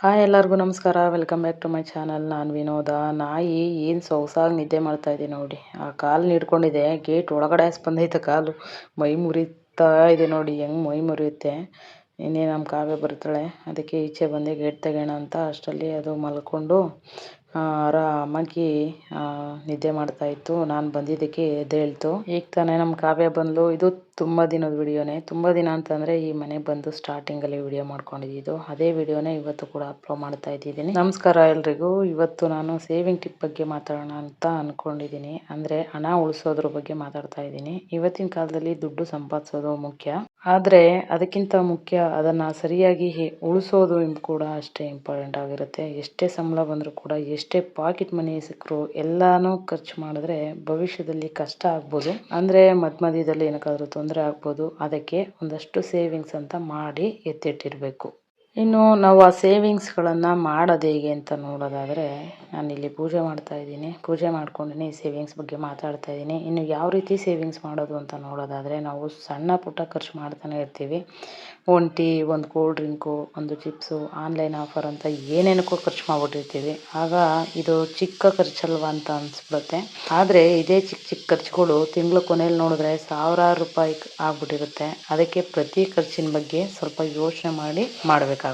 Hi ಎಲ್ಲರಿಗೂ ನಮಸ್ಕಾರ. Welcome back to my channel. ನಾನು ವಿನೋದ. ನಾಯಿ ಏನು ಸೊಗಸಾಗಿ ನಿದ್ದೆ ಮಾಡ್ತಾ ಇದೆ ನೋಡಿ. ಆ ಕಾಲು ಹಿಡ್ಕೊಂಡಿದೆ, ಗೇಟ್ ಒಳಗಡೆ ಬಂದೈತೆ ಕಾಲು. ಮೈ ಮುರಿತಾ ಇದೆ ನೋಡಿ, ಹೆಂಗೆ ಮೈ ಮುರಿಯುತ್ತೆ. ಇನ್ನೇ ನಮ್ಮ ಕಾವ್ಯ ಬರ್ತಾಳೆ, ಅದಕ್ಕೆ ಈಚೆ ಬಂದೆ ಗೇಟ್ ತೆಗೋಣ ಅಂತ. ಅಷ್ಟರಲ್ಲಿ ಅದು ಮಲ್ಕೊಂಡು ಆರಾಮಾಗಿ ನಿದ್ದೆ ಮಾಡ್ತಾಯಿತ್ತು. ನಾನು ಬಂದಿದ್ದಕ್ಕೆ ಎದ್ದೇಳ್ತು. ಈಗ ತಾನೇ ನಮ್ಮ ಕಾವ್ಯ ಬಂದ್ಲು. ಇದು ತುಂಬ ದಿನದ ವಿಡಿಯೋನೇ. ತುಂಬ ದಿನ ಅಂತಂದರೆ ಈ ಮನೆಗೆ ಬಂದು ಸ್ಟಾರ್ಟಿಂಗಲ್ಲಿ ವಿಡಿಯೋ ಮಾಡ್ಕೊಂಡಿದ್ದು. ಅದೇ ವಿಡಿಯೋನೇ ಇವತ್ತು ಕೂಡ ಅಪ್ಲೋಡ್ ಮಾಡ್ತಾ ಇದ್ದೀನಿ. ನಮಸ್ಕಾರ ಎಲ್ರಿಗೂ. ಇವತ್ತು ನಾನು ಸೇವಿಂಗ್ ಟಿಪ್ ಬಗ್ಗೆ ಮಾತಾಡೋಣ ಅಂತ ಅಂದ್ಕೊಂಡಿದ್ದೀನಿ. ಅಂದರೆ ಹಣ ಉಳಿಸೋದ್ರ ಬಗ್ಗೆ ಮಾತಾಡ್ತಾ ಇದ್ದೀನಿ. ಇವತ್ತಿನ ಕಾಲದಲ್ಲಿ ದುಡ್ಡು ಸಂಪಾದಿಸೋದು ಮುಖ್ಯ, ಆದರೆ ಅದಕ್ಕಿಂತ ಮುಖ್ಯ ಅದನ್ನು ಸರಿಯಾಗಿ ಉಳಿಸೋದು ಕೂಡ ಅಷ್ಟೇ ಇಂಪಾರ್ಟೆಂಟ್ ಆಗಿರುತ್ತೆ. ಎಷ್ಟೇ ಸಂಬಳ ಬಂದರೂ ಕೂಡ, ಎಷ್ಟೇ ಪಾಕೆಟ್ ಮನಿ ಸಿಕ್ಕರೂ ಎಲ್ಲನೂ ಖರ್ಚು ಮಾಡಿದ್ರೆ ಭವಿಷ್ಯದಲ್ಲಿ ಕಷ್ಟ ಆಗ್ಬೋದು. ಅಂದರೆ ಮಧ್ಯದಲ್ಲಿ ಏನಕ್ಕಾದ್ರೂ ತೊಂದರೆ ಆಗ್ಬೋದು. ಅದಕ್ಕೆ ಒಂದಷ್ಟು ಸೇವಿಂಗ್ಸ್ ಅಂತ ಮಾಡಿ ಎತ್ತಿಟ್ಟಿರಬೇಕು. ಇನ್ನು ನಾವು ಆ ಸೇವಿಂಗ್ಸ್ಗಳನ್ನು ಮಾಡೋದು ಹೇಗೆ ಅಂತ ನೋಡೋದಾದರೆ, ನಾನಿಲ್ಲಿ ಪೂಜೆ ಮಾಡ್ತಾ ಇದ್ದೀನಿ. ಪೂಜೆ ಮಾಡ್ಕೊಂಡಿನಿ ಸೇವಿಂಗ್ಸ್ ಬಗ್ಗೆ ಮಾತಾಡ್ತಾ ಇದ್ದೀನಿ. ಇನ್ನು ಯಾವ ರೀತಿ ಸೇವಿಂಗ್ಸ್ ಮಾಡೋದು ಅಂತ ನೋಡೋದಾದರೆ, ನಾವು ಸಣ್ಣ ಪುಟ್ಟ ಖರ್ಚು ಮಾಡ್ತಾನೆ ಇರ್ತೀವಿ. ಒಂದು ಟೀ, ಒಂದು ಕೂಲ್ ಡ್ರಿಂಕು, ಒಂದು ಚಿಪ್ಸು, ಆನ್ಲೈನ್ ಆಫರ್ ಅಂತ ಏನೇನಕ್ಕೂ ಖರ್ಚು ಮಾಡಿಬಿಟ್ಟಿರ್ತೀವಿ. ಆಗ ಇದು ಚಿಕ್ಕ ಖರ್ಚಲ್ವಾ ಅಂತ ಅನಿಸ್ಬಿಡುತ್ತೆ. ಆದರೆ ಇದೇ ಚಿಕ್ಕ ಚಿಕ್ಕ ಖರ್ಚುಗಳು ತಿಂಗಳ ಕೊನೆಯಲ್ಲಿ ನೋಡಿದ್ರೆ ಸಾವಿರಾರು ರೂಪಾಯಿ ಆಗ್ಬಿಟ್ಟಿರುತ್ತೆ. ಅದಕ್ಕೆ ಪ್ರತಿ ಖರ್ಚಿನ ಬಗ್ಗೆ ಸ್ವಲ್ಪ ಯೋಚನೆ ಮಾಡಿ ಮಾಡಬೇಕಾಗುತ್ತೆ.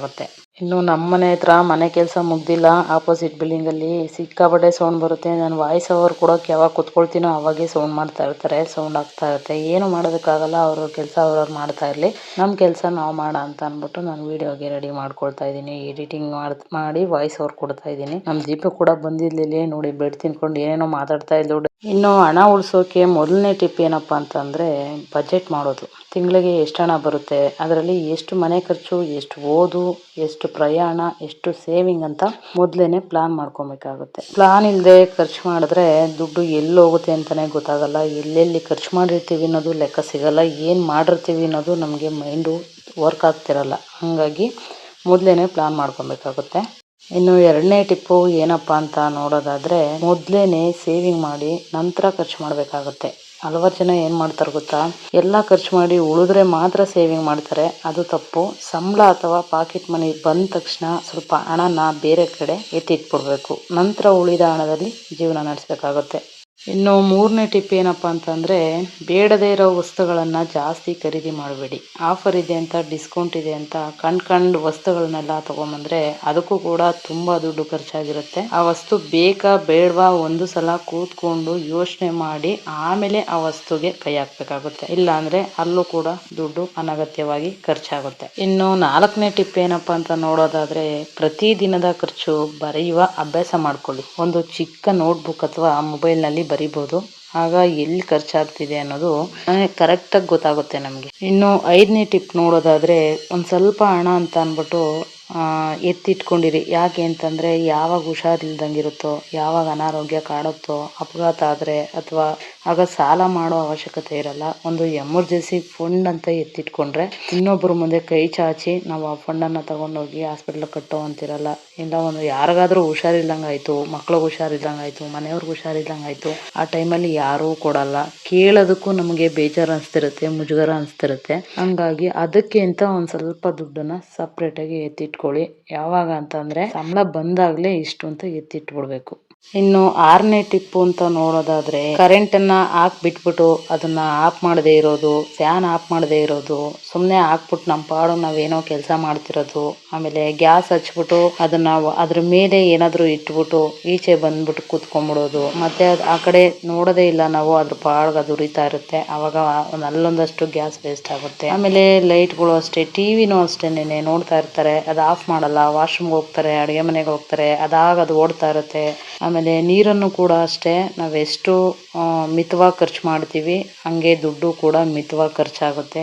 ಇನ್ನು ನಮ್ಮ ಮನೆ ಹತ್ರ ಮನೆ ಕೆಲಸ ಮುಗ್ದಿಲ್ಲ. ಆಪೋಸಿಟ್ ಬಿಲ್ಡಿಂಗಲ್ಲಿ ಸಿಕ್ಕಾಪಟ್ಟೆ ಸೌಂಡ್ ಬರುತ್ತೆ. ನಾನು ವಾಯ್ಸ್ ಓವರ್ ಕೊಡೋಕೆ ಯಾವಾಗ ಕೂತ್ಕೊಳ್ತೀನೋ ಅವಾಗೇ ಸೌಂಡ್ ಮಾಡ್ತಾ ಇರ್ತಾರೆ, ಸೌಂಡ್ ಆಗ್ತಾ ಇರುತ್ತೆ. ಏನು ಮಾಡೋದಕ್ಕಾಗಲ್ಲ, ಅವ್ರವ್ರ ಕೆಲಸ ಅವ್ರವ್ರು ಮಾಡ್ತಾ ಇರಲಿ, ನಮ್ಮ ಕೆಲಸ ನಾವು ಮಾಡೋಣ ಅಂತ ಅಂದ್ಬಿಟ್ಟು ನಾನು ವೀಡಿಯೋಗೆ ರೆಡಿ ಮಾಡ್ಕೊಳ್ತಾ ಇದ್ದೀನಿ. ಎಡಿಟಿಂಗ್ ಮಾಡಿ ವಾಯ್ಸ್ ಓವರ್ ಕೊಡ್ತಾ ಇದ್ದೀನಿ. ನಮ್ಮ ದೀಪ ಕೂಡ ಬಂದಿದ್ದಲ್ಲಿ ನೋಡಿ, ಬೆಡ್ ತಿನ್ಕೊಂಡು ಏನೇನೋ ಮಾತಾಡ್ತಾ ಇದ್ಲು. ಇನ್ನು ಹಣ ಉಳಿಸೋಕೆ ಮೊದಲನೇ ಟಿಪ್ ಏನಪ್ಪ ಅಂತಂದರೆ, ಬಜೆಟ್ ಮಾಡೋದು. ತಿಂಗಳಿಗೆ ಎಷ್ಟು ಹಣ ಬರುತ್ತೆ, ಅದರಲ್ಲಿ ಎಷ್ಟು ಮನೆ ಖರ್ಚು, ಎಷ್ಟು ಓದು, ಎಷ್ಟು ಪ್ರಯಾಣ, ಎಷ್ಟು ಸೇವಿಂಗ್ ಅಂತ ಮೊದಲೇ ಪ್ಲಾನ್ ಮಾಡ್ಕೊಬೇಕಾಗುತ್ತೆ. ಪ್ಲಾನ್ ಇಲ್ಲದೆ ಖರ್ಚು ಮಾಡಿದ್ರೆ ದುಡ್ಡು ಎಲ್ಲಿ ಹೋಗುತ್ತೆ ಅಂತಲೇ ಗೊತ್ತಾಗಲ್ಲ. ಎಲ್ಲೆಲ್ಲಿ ಖರ್ಚು ಮಾಡಿರ್ತೀವಿ ಅನ್ನೋದು ಲೆಕ್ಕ ಸಿಗಲ್ಲ. ಏನು ಮಾಡಿರ್ತೀವಿ ಅನ್ನೋದು ನಮಗೆ ಮೈಂಡು ವರ್ಕ್ ಆಗ್ತಿರಲ್ಲ. ಹಾಗಾಗಿ ಮೊದಲೇ ಪ್ಲಾನ್ ಮಾಡ್ಕೊಬೇಕಾಗುತ್ತೆ. ಇನ್ನು ಎರಡನೇ ಟಿಪ್ಪು ಏನಪ್ಪ ಅಂತ ನೋಡೋದಾದರೆ, ಮೊದಲೇ ಸೇವಿಂಗ್ ಮಾಡಿ ನಂತರ ಖರ್ಚು ಮಾಡಬೇಕಾಗುತ್ತೆ. ಹಲವಾರು ಜನ ಏನು ಮಾಡ್ತಾರೆ ಗೊತ್ತಾ, ಎಲ್ಲ ಖರ್ಚು ಮಾಡಿ ಉಳಿದ್ರೆ ಮಾತ್ರ ಸೇವಿಂಗ್ ಮಾಡ್ತಾರೆ. ಅದು ತಪ್ಪು. ಸಂಬಳ ಅಥವಾ ಪಾಕೆಟ್ ಮನಿ ಬಂದ ತಕ್ಷಣ ಸ್ವಲ್ಪ ಹಣನ ಬೇರೆ ಕಡೆ ಎತ್ತಿಟ್ಬಿಡ್ಬೇಕು. ನಂತರ ಉಳಿದ ಹಣದಲ್ಲಿ ಜೀವನ ನಡೆಸಬೇಕಾಗುತ್ತೆ. ಇನ್ನು ಮೂರನೇ ಟಿಪ್ ಏನಪ್ಪ ಅಂತಂದರೆ, ಬೇಡದೇ ಇರೋ ವಸ್ತುಗಳನ್ನು ಜಾಸ್ತಿ ಖರೀದಿ ಮಾಡಬೇಡಿ. ಆಫರ್ ಇದೆ ಅಂತ, ಡಿಸ್ಕೌಂಟ್ ಇದೆ ಅಂತ ಕಂಡು ವಸ್ತುಗಳನ್ನೆಲ್ಲ ತೊಗೊಂಬಂದರೆ ಅದಕ್ಕೂ ಕೂಡ ತುಂಬ ದುಡ್ಡು ಖರ್ಚಾಗಿರುತ್ತೆ. ಆ ವಸ್ತು ಬೇಕಾ ಬೇಡವಾ ಒಂದು ಸಲ ಕೂತ್ಕೊಂಡು ಯೋಚನೆ ಮಾಡಿ ಆಮೇಲೆ ಆ ವಸ್ತುಗೆ ಕೈ ಹಾಕಬೇಕಾಗುತ್ತೆ. ಇಲ್ಲಾಂದರೆ ಅಲ್ಲೂ ಕೂಡ ದುಡ್ಡು ಅನಗತ್ಯವಾಗಿ ಖರ್ಚಾಗುತ್ತೆ. ಇನ್ನು ನಾಲ್ಕನೇ ಟಿಪ್ ಏನಪ್ಪ ಅಂತ ನೋಡೋದಾದರೆ, ಪ್ರತಿದಿನದ ಖರ್ಚು ಬರೆಯುವ ಅಭ್ಯಾಸ ಮಾಡ್ಕೊಳ್ಳಿ. ಒಂದು ಚಿಕ್ಕ ನೋಟ್ಬುಕ್ ಅಥವಾ ಮೊಬೈಲ್ನಲ್ಲಿ ಬರಿಬೋದು. ಆಗ ಎಲ್ಲಿ ಖರ್ಚಾಗ್ತಿದೆ ಅನ್ನೋದು ಕರೆಕ್ಟಾಗಿ ಗೊತ್ತಾಗುತ್ತೆ ನಮಗೆ. ಇನ್ನು ಐದನೇ ಟಿಪ್ ನೋಡೋದಾದರೆ, ಒಂದು ಸ್ವಲ್ಪ ಹಣ ಅಂತ ಅಂದ್ಬಿಟ್ಟು ಎತ್ತಿಟ್ಕೊಂಡಿರಿ. ಯಾಕೆ ಅಂತಂದರೆ, ಯಾವಾಗ ಹುಷಾರಿಲ್ದಂಗಿರುತ್ತೋ, ಯಾವಾಗ ಅನಾರೋಗ್ಯ ಕಾಡುತ್ತೋ, ಅಪಘಾತ ಆದರೆ ಅಥವಾ ಆಗ ಸಾಲ ಮಾಡೋ ಅವಶ್ಯಕತೆ ಇರಲ್ಲ. ಒಂದು ಎಮರ್ಜೆನ್ಸಿ ಫಂಡ್ ಅಂತ ಎತ್ತಿಟ್ಕೊಂಡ್ರೆ ಇನ್ನೊಬ್ಬರ ಮುಂದೆ ಕೈ ಚಾಚಿ ನಾವು ಆ ಫಂಡನ್ನು ತಗೊಂಡೋಗಿ ಹಾಸ್ಪಿಟ್ಲಿಗೆ ಕಟ್ಟೋ ಅಂತಿರಲ್ಲ. ಇಲ್ಲ ಒಂದು ಯಾರಿಗಾದ್ರೂ ಹುಷಾರಿಲ್ದಂಗಾಯಿತು, ಮಕ್ಳಿಗೆ ಹುಷಾರಿಲ್ದಂಗಾಯಿತು, ಮನೆಯವ್ರಿಗೆ ಹುಷಾರಿಲ್ದಂಗಾಯಿತು, ಆ ಟೈಮಲ್ಲಿ ಯಾರೂ ಕೊಡಲ್ಲ. ಕೇಳೋದಕ್ಕೂ ನಮಗೆ ಬೇಜಾರು ಅನಿಸ್ತಿರುತ್ತೆ, ಮುಜುಗರ ಅನಿಸ್ತಿರುತ್ತೆ. ಹಂಗಾಗಿ ಅದಕ್ಕೆ ಅಂತ ಒಂದು ಸ್ವಲ್ಪ ದುಡ್ಡನ್ನು ಸಪ್ರೇಟಾಗಿ ಎತ್ತಿಟ್ಕೊಳ್ಳಿ. ಯಾವಾಗ ಅಂತಂದರೆ, ಸಂಬಳ ಬಂದಾಗಲೇ ಇಷ್ಟು ಅಂತ ಎತ್ತಿಟ್ಬಿಡ್ಬೇಕು. ಇನ್ನು ಆರನೇ ಟಿಪ್ಪು ಅಂತ ನೋಡೋದಾದರೆ, ಕರೆಂಟನ್ನು ಹಾಕ್ಬಿಟ್ಬಿಟ್ಟು ಅದನ್ನು ಆಫ್ ಮಾಡದೇ ಇರೋದು, ಫ್ಯಾನ್ ಆಫ್ ಮಾಡದೇ ಇರೋದು, ಸುಮ್ಮನೆ ಹಾಕ್ಬಿಟ್ಟು ನಮ್ಮ ಪಾಡು ನಾವೇನೋ ಕೆಲಸ ಮಾಡ್ತಿರೋದು. ಆಮೇಲೆ ಗ್ಯಾಸ್ ಹಚ್ಬಿಟ್ಟು ಅದನ್ನು ಅದ್ರ ಮೇಲೆ ಏನಾದರೂ ಇಟ್ಬಿಟ್ಟು ಈಚೆ ಬಂದ್ಬಿಟ್ಟು ಕೂತ್ಕೊಂಡ್ಬಿಡೋದು. ಮತ್ತು ಅದು ಆ ಕಡೆ ನೋಡೋದೇ ಇಲ್ಲ ನಾವು, ಅದ್ರ ಪಾಡ್ಗೆ ಅದು ಉರಿತಾ ಇರುತ್ತೆ. ಆವಾಗ ಅಲ್ಲೊಂದಷ್ಟು ಗ್ಯಾಸ್ ವೇಸ್ಟ್ ಆಗುತ್ತೆ. ಆಮೇಲೆ ಲೈಟ್ಗಳು ಅಷ್ಟೇ, ಟಿವಿನೂ ಅಷ್ಟೇನೆ ನೋಡ್ತಾ ಇರ್ತಾರೆ, ಅದು ಆಫ್ ಮಾಡಲ್ಲ. ವಾಶ್ರೂಮ್ಗೆ ಹೋಗ್ತಾರೆ, ಅಡುಗೆ ಮನೆಗೆ ಹೋಗ್ತಾರೆ, ಅದು ಓಡ್ತಾ ಇರುತ್ತೆ. ಆಮೇಲೆ ನೀರನ್ನು ಕೂಡ ಅಷ್ಟೇ, ನಾವೆಷ್ಟು ಮಿತವಾಗಿ ಖರ್ಚು ಮಾಡ್ತೀವಿ ಹಾಗೆ ದುಡ್ಡು ಕೂಡ ಮಿತವಾಗಿ ಖರ್ಚಾಗುತ್ತೆ.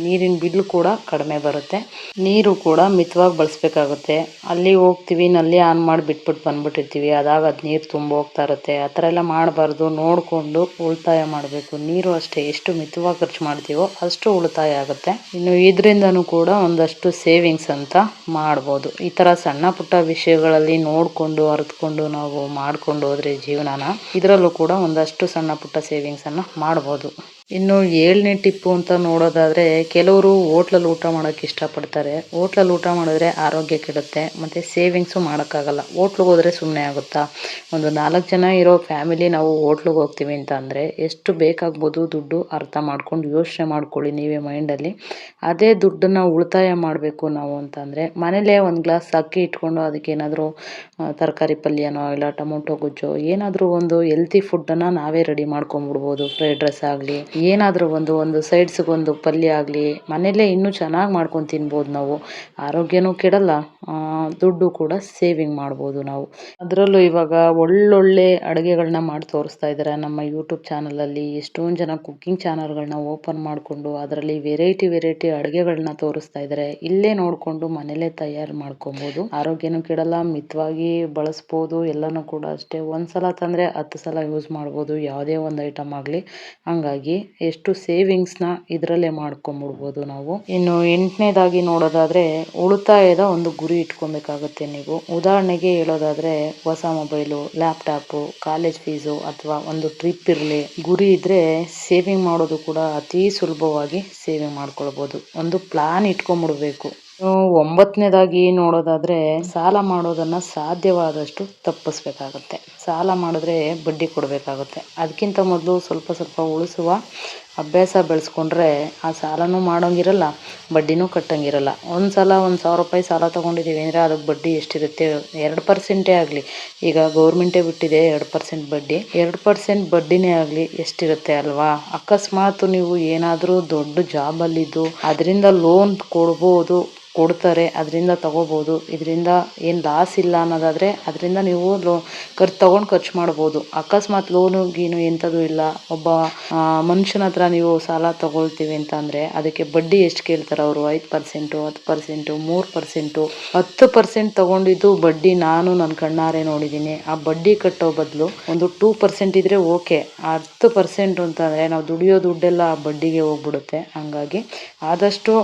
ನೀರಿನ ಬಿಲ್ ಕೂಡ ಕಡಿಮೆ ಬರುತ್ತೆ. ನೀರು ಕೂಡ ಮಿತವಾಗಿ ಬಳಸಬೇಕಾಗುತ್ತೆ. ಅಲ್ಲಿ ಹೋಗ್ತೀವಿ, ನಲ್ಲಿ ಆನ್ ಮಾಡಿ ಬಿಟ್ಬಿಟ್ಟು ಬಂದ್ಬಿಟ್ಟಿರ್ತೀವಿ, ಅದಾಗ ಅದು ನೀರು ತುಂಬ ಹೋಗ್ತಾ ಇರುತ್ತೆ. ಆ ಥರ ಎಲ್ಲ ಮಾಡಬಾರ್ದು. ನೋಡಿಕೊಂಡು ಉಳಿತಾಯ ಮಾಡಬೇಕು. ನೀರು ಅಷ್ಟೇ, ಎಷ್ಟು ಮಿತವಾಗಿ ಖರ್ಚು ಮಾಡ್ತೀವೋ ಅಷ್ಟು ಉಳಿತಾಯ ಆಗುತ್ತೆ. ಇನ್ನು ಇದರಿಂದನೂ ಕೂಡ ಒಂದಷ್ಟು ಸೇವಿಂಗ್ಸ್ ಅಂತ ಮಾಡ್ಬೋದು. ಈ ಥರ ಸಣ್ಣ ಪುಟ್ಟ ವಿಷಯಗಳಲ್ಲಿ ನೋಡಿಕೊಂಡು ಅರಿತುಕೊಂಡು ನಾವು ಮಾಡ್ಕೊಂಡು ಹೋದ್ರೆ ಜೀವನನ, ಇದರಲ್ಲೂ ಕೂಡ ಒಂದಷ್ಟು ಸಣ್ಣ ಪುಟ್ಟ ಸೇವಿಂಗ್ಸನ್ನು ಮಾಡ್ಬೋದು. ಇನ್ನು 7ನೇ ಟಿಪ್ಪು ಅಂತ ನೋಡೋದಾದರೆ, ಕೆಲವರು ಹೋಟ್ಲಲ್ಲಿ ಊಟ ಮಾಡೋಕ್ಕೆ ಇಷ್ಟಪಡ್ತಾರೆ. ಹೋಟ್ಲಲ್ಲಿ ಊಟ ಮಾಡಿದ್ರೆ ಆರೋಗ್ಯ ಕೆಡುತ್ತೆ, ಮತ್ತು ಸೇವಿಂಗ್ಸು ಮಾಡೋಕ್ಕಾಗಲ್ಲ. ಹೋಟ್ಲಿಗೆ ಹೋದರೆ ಸುಮ್ಮನೆ ಆಗುತ್ತಾ? ಒಂದು 4 ಜನ ಇರೋ ಫ್ಯಾಮಿಲಿ ನಾವು ಹೋಟ್ಲಿಗೆ ಹೋಗ್ತೀವಿ ಅಂತ ಅಂದರೆ ಎಷ್ಟು ಬೇಕಾಗ್ಬೋದು ದುಡ್ಡು ಅರ್ಥ ಮಾಡ್ಕೊಂಡು ಯೋಚನೆ ಮಾಡ್ಕೊಳ್ಳಿ ನೀವೇ ಮೈಂಡಲ್ಲಿ. ಅದೇ ದುಡ್ಡನ್ನು ಉಳಿತಾಯ ಮಾಡಬೇಕು ನಾವು ಅಂತಂದರೆ, ಮನೇಲೇ ಒಂದು ಗ್ಲಾಸ್ ಅಕ್ಕಿ ಇಟ್ಕೊಂಡು ಅದಕ್ಕೇನಾದರೂ ತರಕಾರಿ ಪಲ್ಯನೋ ಇಲ್ಲ ಟೊಮೊಟೊ ಗೊಜ್ಜೋ ಏನಾದರೂ ಒಂದು ಹೆಲ್ತಿ ಫುಡ್ಡನ್ನು ನಾವೇ ರೆಡಿ ಮಾಡ್ಕೊಂಬಿಡ್ಬೋದು. ಫ್ರೈಡ್ ರೈಸ್ ಆಗಲಿ, ಏನಾದರೂ ಒಂದು ಸೈಡ್ಸ್ಗೊಂದು ಪಲ್ಯ ಆಗಲಿ, ಮನೇಲೇ ಇನ್ನೂ ಚೆನ್ನಾಗಿ ಮಾಡ್ಕೊಂಡು ತಿನ್ಬೋದು ನಾವು. ಆರೋಗ್ಯನೂ ಕೆಡಲ್ಲ, ದುಡ್ಡು ಕೂಡ ಸೇವಿಂಗ್ ಮಾಡ್ಬೋದು ನಾವು. ಅದರಲ್ಲೂ ಇವಾಗ ಒಳ್ಳೊಳ್ಳೆ ಅಡುಗೆಗಳನ್ನ ಮಾಡಿ ತೋರಿಸ್ತಾ ಇದ್ದಾರೆ ನಮ್ಮ ಯೂಟ್ಯೂಬ್ ಚಾನಲಲ್ಲಿ. ಎಷ್ಟೊಂದು ಜನ ಕುಕ್ಕಿಂಗ್ ಚಾನಲ್ಗಳನ್ನ ಓಪನ್ ಮಾಡಿಕೊಂಡು ಅದರಲ್ಲಿ ವೆರೈಟಿ ಅಡುಗೆಗಳನ್ನ ತೋರಿಸ್ತಾ ಇದ್ದಾರೆ. ಇಲ್ಲೇ ನೋಡಿಕೊಂಡು ಮನೇಲೇ ತಯಾರು ಮಾಡ್ಕೊಬೋದು. ಆರೋಗ್ಯನೂ ಕೆಡಲ್ಲ, ಮಿತವಾಗಿ ಬಳಸ್ಬೋದು. ಎಲ್ಲನೂ ಕೂಡ ಅಷ್ಟೇ, ಒಂದ್ಸಲ ತಂದರೆ 10 ಸಲ ಯೂಸ್ ಮಾಡ್ಬೋದು ಯಾವುದೇ ಒಂದು ಐಟಮ್ ಆಗಲಿ. ಹಂಗಾಗಿ ಎಷ್ಟು ಸೇವಿಂಗ್ಸ್ನ ಇದರಲ್ಲೇ ಮಾಡ್ಕೊಂಬಿಡ್ಬೋದು ನಾವು. ಇನ್ನು 8ನೇದಾಗಿ ನೋಡೋದಾದರೆ, ಉಳಿತಾಯದ ಒಂದು ಗುರಿ ಇಟ್ಕೊಬೇಕಾಗುತ್ತೆ ನೀವು. ಉದಾಹರಣೆಗೆ ಹೇಳೋದಾದರೆ, ಹೊಸ ಮೊಬೈಲು, ಲ್ಯಾಪ್ಟಾಪು, ಕಾಲೇಜ್ ಫೀಸು ಅಥವಾ ಒಂದು ಟ್ರಿಪ್ ಇರಲಿ, ಗುರಿ ಇದ್ದರೆ ಸೇವಿಂಗ್ ಮಾಡೋದು ಕೂಡ ಅತೀ ಸುಲಭವಾಗಿ ಸೇವಿಂಗ್ ಮಾಡ್ಕೊಳ್ಬೋದು. ಒಂದು ಪ್ಲಾನ್ ಇಟ್ಕೊಂಬಿಡ್ಬೇಕು. 9ನೇದಾಗಿ ನೋಡೋದಾದರೆ, ಸಾಲ ಮಾಡೋದನ್ನು ಸಾಧ್ಯವಾದಷ್ಟು ತಪ್ಪಿಸ್ಬೇಕಾಗತ್ತೆ. ಸಾಲ ಮಾಡಿದ್ರೆ ಬಡ್ಡಿ ಕೊಡಬೇಕಾಗುತ್ತೆ. ಅದಕ್ಕಿಂತ ಮೊದಲು ಸ್ವಲ್ಪ ಉಳಿಸುವ ಅಭ್ಯಾಸ ಬೆಳೆಸ್ಕೊಂಡ್ರೆ ಆ ಸಾಲನೂ ಮಾಡೋಂಗಿರಲ್ಲ, ಬಡ್ಡಿನೂ ಕಟ್ಟಂಗಿರಲ್ಲ. ಒಂದು ಸಲ 1,000 ರೂಪಾಯಿ ಸಾಲ ತೊಗೊಂಡಿದ್ದೀವಿ ಅಂದರೆ ಅದಕ್ಕೆ ಬಡ್ಡಿ ಎಷ್ಟಿರುತ್ತೆ? 2% ಆಗಲಿ, ಈಗ ಗೌರ್ಮೆಂಟೇ ಬಿಟ್ಟಿದೆ 2% ಬಡ್ಡಿ. 2% ಬಡ್ಡಿನೇ ಆಗಲಿ ಎಷ್ಟಿರುತ್ತೆ ಅಲ್ವಾ? ಅಕಸ್ಮಾತ್ ನೀವು ಏನಾದರೂ ದೊಡ್ಡ ಜಾಬಲ್ಲಿದ್ದು ಅದರಿಂದ ಲೋನ್ ಕೊಡ್ತಾರೆ, ಅದರಿಂದ ತಗೋಬೋದು. ಇದರಿಂದ ಏನು ಲಾಸ್ ಇಲ್ಲ ಅನ್ನೋದಾದರೆ ಅದರಿಂದ ನೀವು ಖರ್ಚು ಮಾಡ್ಬೋದು. ಅಕಸ್ಮಾತ್ ಲೋನು ಗೀನು ಎಂಥದ್ದು ಇಲ್ಲ, ಒಬ್ಬ ಮನುಷ್ಯನ ಹತ್ರ ನೀವು ಸಾಲ ತಗೊಳ್ತೀವಿ ಅಂತ ಅಂದರೆ ಅದಕ್ಕೆ ಬಡ್ಡಿ ಎಷ್ಟು ಕೇಳ್ತಾರೆ ಅವರು? 5%, 10%, 3%, 10% ತಗೊಂಡಿದ್ದು ಬಡ್ಡಿ ನಾನು ನನ್ನ ಕಣ್ಣಾರೆ ನೋಡಿದ್ದೀನಿ. ಆ ಬಡ್ಡಿ ಕಟ್ಟೋ ಬದಲು ಒಂದು 2% ಇದ್ದರೆ ಓಕೆ. 10% ಅಂತಂದರೆ ನಾವು ದುಡಿಯೋ ದುಡ್ಡೆಲ್ಲ ಆ ಬಡ್ಡಿಗೆ ಹೋಗ್ಬಿಡುತ್ತೆ. ಹಂಗಾಗಿ ಆದಷ್ಟು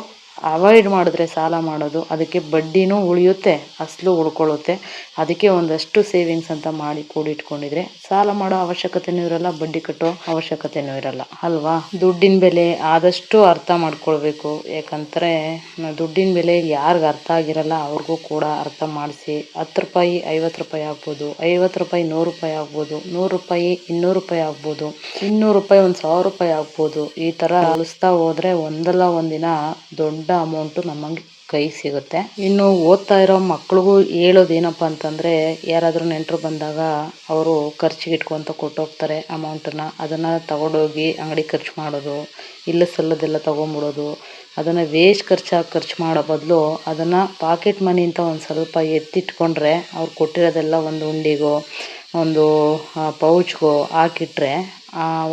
ಅವಾಯ್ಡ್ ಮಾಡಿದ್ರೆ ಸಾಲ ಮಾಡೋದು, ಅದಕ್ಕೆ ಬಡ್ಡಿನೂ ಉಳಿಯುತ್ತೆ, ಅಸಲು ಉಳ್ಕೊಳ್ಳುತ್ತೆ. ಅದಕ್ಕೆ ಒಂದಷ್ಟು ಸೇವಿಂಗ್ಸ್ ಅಂತ ಮಾಡಿ ಕೂಡಿಟ್ಕೊಂಡಿದ್ರೆ ಸಾಲ ಮಾಡೋ ಅವಶ್ಯಕತೆನೂ ಇರಲ್ಲ, ಬಡ್ಡಿ ಕಟ್ಟೋ ಅವಶ್ಯಕತೆನೂ ಇರಲ್ಲ ಅಲ್ವಾ? ದುಡ್ಡಿನ ಬೆಲೆ ಆದಷ್ಟು ಅರ್ಥ ಮಾಡ್ಕೊಳ್ಬೇಕು. ಯಾಕಂದರೆ ದುಡ್ಡಿನ ಬೆಲೆ ಯಾರಿಗೆ ಅರ್ಥ ಆಗಿರಲ್ಲ ಅವ್ರಿಗೂ ಕೂಡ ಅರ್ಥ ಮಾಡಿಸಿ. 10 ರೂಪಾಯಿ 50 ರೂಪಾಯಿ ಆಗ್ಬೋದು, 50 ರೂಪಾಯಿ 100 ರೂಪಾಯಿ ಆಗ್ಬೋದು, 100 ರೂಪಾಯಿ 200 ರೂಪಾಯಿ ಆಗ್ಬೋದು, 200 ರೂಪಾಯಿ 1,000 ರೂಪಾಯಿ ಆಗ್ಬೋದು. ಈ ಥರ ಉಳಿಸ್ತಾ ಹೋದರೆ ಒಂದಲ್ಲ ಒಂದಿನ ದೊಡ್ಡ ಅಮೌಂಟು ನಮಗೆ ಕೈ ಸಿಗುತ್ತೆ. ಇನ್ನು ಓದ್ತಾ ಇರೋ ಮಕ್ಳಿಗೂ ಹೇಳೋದೇನಪ್ಪ ಅಂತಂದರೆ, ಯಾರಾದರೂ ನೆಂಟರು ಬಂದಾಗ ಅವರು ಖರ್ಚಿಗೆ ಇಟ್ಕೊಂತ ಕೊಟ್ಟೋಗ್ತಾರೆ ಅಮೌಂಟನ್ನು, ಅದನ್ನು ತಗೊಂಡೋಗಿ ಅಂಗಡಿ ಖರ್ಚು ಮಾಡೋದು, ಇಲ್ಲ ಸಲ್ಲದೆಲ್ಲ ತೊಗೊಂಬಿಡೋದು. ಅದನ್ನು ವೇಸ್ಟ್ ಖರ್ಚು ಮಾಡೋ ಬದಲು ಅದನ್ನು ಪಾಕೆಟ್ ಮನಿ ಅಂತ ಒಂದು ಸ್ವಲ್ಪ ಎತ್ತಿಟ್ಕೊಂಡ್ರೆ, ಅವ್ರು ಕೊಟ್ಟಿರೋದೆಲ್ಲ ಒಂದು ಉಂಡಿಗೋ ಒಂದು ಪೌಚ್ಗೋ ಹಾಕಿಟ್ರೆ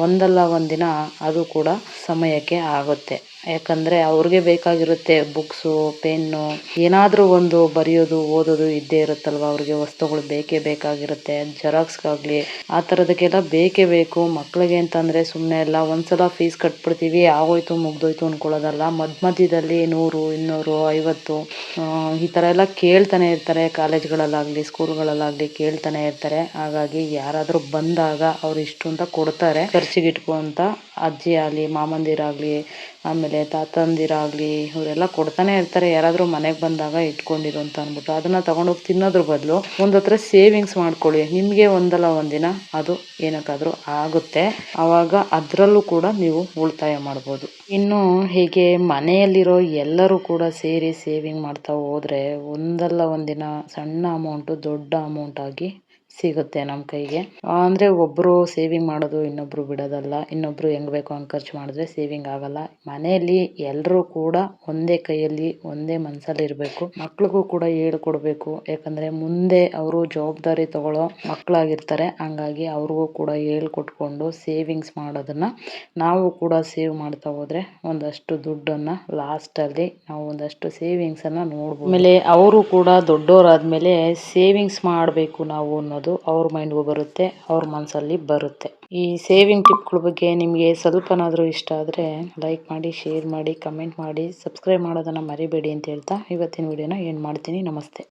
ಒಂದಲ್ಲ ಒಂದಿನ ಅದು ಕೂಡ ಸಮಯಕ್ಕೆ ಆಗುತ್ತೆ. ಯಾಕಂದರೆ ಅವ್ರಿಗೆ ಬೇಕಾಗಿರುತ್ತೆ ಬುಕ್ಸು, ಪೆನ್ನು, ಏನಾದರೂ ಒಂದು ಬರೆಯೋದು ಓದೋದು ಇದ್ದೇ ಇರುತ್ತಲ್ವ. ಅವ್ರಿಗೆ ವಸ್ತುಗಳು ಬೇಕೇ ಬೇಕಾಗಿರುತ್ತೆ. ಜೆರಾಕ್ಸ್ಗಾಗಲಿ ಆ ಥರದಕ್ಕೆಲ್ಲ ಬೇಕೇ ಬೇಕು. ಮಕ್ಕಳಿಗೆ ಅಂತಂದರೆ ಸುಮ್ಮನೆ ಎಲ್ಲ ಒಂದ್ಸಲ ಫೀಸ್ ಕಟ್ಬಿಡ್ತೀವಿ, ಆಗೋಯ್ತು ಮುಗ್ದೋಯ್ತು ಅಂದ್ಕೊಳ್ಳೋದಲ್ಲ. ಮಧ್ಯದಲ್ಲಿ 100, 200, 50 ಈ ಥರ ಎಲ್ಲ ಕೇಳ್ತಾನೆ ಇರ್ತಾರೆ. ಕಾಲೇಜ್ಗಳಲ್ಲಾಗಲಿ ಸ್ಕೂಲ್ಗಳಲ್ಲಾಗಲಿ ಕೇಳ್ತಾನೆ ಇರ್ತಾರೆ. ಹಾಗಾಗಿ ಯಾರಾದರೂ ಬಂದಾಗ ಅವ್ರು ಇಷ್ಟು ಅಂತ ಕೊಡ್ತಾರೆ ಖರ್ಚಿಗೆ ಇಟ್ಕೊಂತ. ಅಜ್ಜಿ ಆಗಲಿ, ಮಾಮಂದಿರಾಗಲಿ, ಆಮೇಲೆ ತಾತಂದಿರಾಗಲಿ, ಇವರೆಲ್ಲ ಕೊಡ್ತಾನೆ ಇರ್ತಾರೆ. ಯಾರಾದರೂ ಮನೆಗೆ ಬಂದಾಗ ಇಟ್ಕೊಂಡಿರು ಅಂತ ಅಂದ್ಬಿಟ್ಟು ಅದನ್ನು ತೊಗೊಂಡೋಗಿ ತಿನ್ನೋದ್ರ ಬದಲು ಒಂದು ಹತ್ರ ಸೇವಿಂಗ್ಸ್ ಮಾಡ್ಕೊಳ್ಳಿ. ನಿಮಗೆ ಒಂದಲ್ಲ ಒಂದಿನ ಅದು ಏನಕ್ಕಾದರೂ ಆಗುತ್ತೆ. ಆವಾಗ ಅದರಲ್ಲೂ ಕೂಡ ನೀವು ಉಳಿತಾಯ ಮಾಡ್ಬೋದು. ಇನ್ನು ಹೀಗೆ ಮನೆಯಲ್ಲಿರೋ ಎಲ್ಲರೂ ಕೂಡ ಸೇರಿ ಸೇವಿಂಗ್ ಮಾಡ್ತಾ ಹೋದರೆ ಒಂದಲ್ಲ ಒಂದಿನ ಸಣ್ಣ ಅಮೌಂಟು ದೊಡ್ಡ ಅಮೌಂಟ್ ಆಗಿ ಸಿಗುತ್ತೆ ನಮ್ಮ ಕೈಗೆ. ಅಂದರೆ ಒಬ್ಬರು ಸೇವಿಂಗ್ ಮಾಡೋದು ಇನ್ನೊಬ್ಬರು ಬಿಡೋದಲ್ಲ. ಇನ್ನೊಬ್ಬರು ಹೆಂಗೆ ಬೇಕೋ ಹಂಗೆ ಖರ್ಚು ಮಾಡಿದ್ರೆ ಸೇವಿಂಗ್ ಆಗಲ್ಲ. ಮನೆಯಲ್ಲಿ ಎಲ್ಲರೂ ಕೂಡ ಒಂದೇ ಕೈಯಲ್ಲಿ ಒಂದೇ ಮನಸ್ಸಲ್ಲಿ ಇರಬೇಕು. ಮಕ್ಳಿಗೂ ಕೂಡ ಹೇಳ್ಕೊಡ್ಬೇಕು. ಯಾಕಂದರೆ ಮುಂದೆ ಅವರು ಜವಾಬ್ದಾರಿ ತಗೊಳ್ಳೋ ಮಕ್ಕಳಾಗಿರ್ತಾರೆ. ಹಂಗಾಗಿ ಅವ್ರಿಗೂ ಕೂಡ ಹೇಳ್ಕೊಟ್ಕೊಂಡು ಸೇವಿಂಗ್ಸ್ ಮಾಡೋದನ್ನು ನಾವು ಕೂಡ ಸೇವ್ ಮಾಡ್ತಾ ಹೋದರೆ ಒಂದಷ್ಟು ದುಡ್ಡನ್ನು ಲಾಸ್ಟಲ್ಲಿ ನಾವು ಒಂದಷ್ಟು ಸೇವಿಂಗ್ಸನ್ನು ನೋಡ್ಬೋದು. ಆಮೇಲೆ ಅವರು ಕೂಡ ದೊಡ್ಡವರಾದ್ಮೇಲೆ ಸೇವಿಂಗ್ಸ್ ಮಾಡಬೇಕು ನಾವು ಅನ್ನೋದು ಅವ್ರ ಮೈಂಡ್ಗೂ ಬರುತ್ತೆ, ಅವ್ರ ಮನಸ್ಸಲ್ಲಿ ಬರುತ್ತೆ. ಈ ಸೇವಿಂಗ್ ಟಿಪ್ಗಳ ಬಗ್ಗೆ ನಿಮಗೆ ಸ್ವಲ್ಪನಾದರೂ ಇಷ್ಟ ಆದರೆ ಲೈಕ್ ಮಾಡಿ, ಶೇರ್ ಮಾಡಿ, ಕಮೆಂಟ್ ಮಾಡಿ, ಸಬ್ಸ್ಕ್ರೈಬ್ ಮಾಡೋದನ್ನು ಮರಿಬೇಡಿ ಅಂತ ಹೇಳ್ತಾ ಇವತ್ತಿನ ವಿಡಿಯೋನ ಎಂಡ್ ಮಾಡ್ತೀನಿ. ನಮಸ್ತೆ.